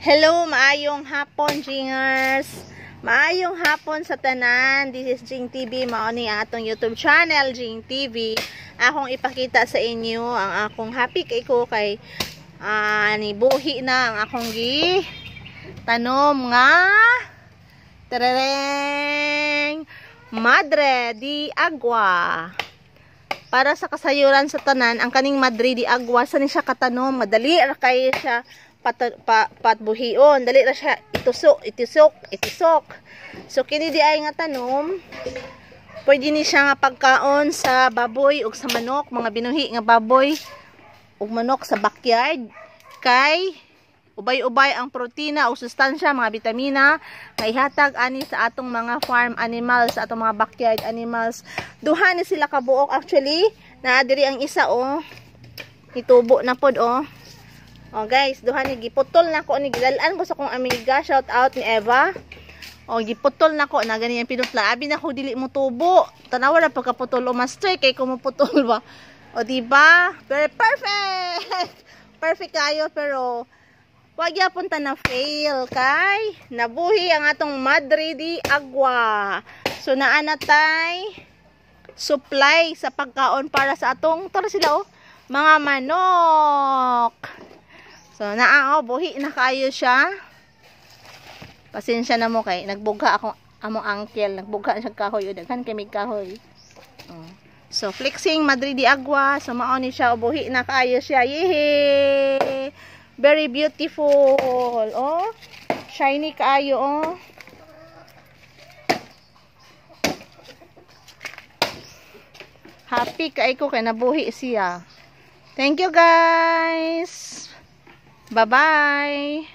Hello, maayong hapon, Jingers. Maayong hapon sa tanan. This is Jing TV. Mauni ang atong YouTube channel, Jing TV. Akong ipakita sa inyo ang akong happy kay ko kay nibuhi na ang akong tanom nga tereng Madre di Agua. Para sa kasayuran sa tanan, ang kaning Madre di Agua sa ni siya katanom, madali ra kay siya patbuhion, dali ra siya itusok. So kini di ay nga tanom, pwede ni siya nga pagkaon sa baboy ug sa manok, mga binuhi nga baboy ug manok sa backyard, kay ubay-ubay ang protina o sustansya, mga bitamina nga ihatag ani sa atong mga farm animals, sa atong mga backyard animals. Duha ni sila kabuok actually, naa diri ang isa itubo na pod Oh guys, duha ni giputol na ko ni gidalan ko sa kong amiga, shout out ni Eva. Giputol na ko na gani ang pinutla. Abi na ko dili mo tubo. Tanawa ra pagkaputol o master kay ko mo putol ba. Di ba? Very perfect. Perfect kayo, pero wag yapon ta na fail kay nabuhi ang atong Madre di Agua. So naa na tay supply sa pagkaon para sa atong sila mga manok. So, buhi na kayo siya. Pasensya na mo kay nagbuga ako among uncle, nagbuga siya kahoy, daghan kay mig kahoy. So, flexing Madre di Agua, so mao ni siya, buhi na kayo siya. Yehey! Very beautiful. Shiny kayo Happy kay ko kay nabuhi siya. Thank you guys. Bye-bye.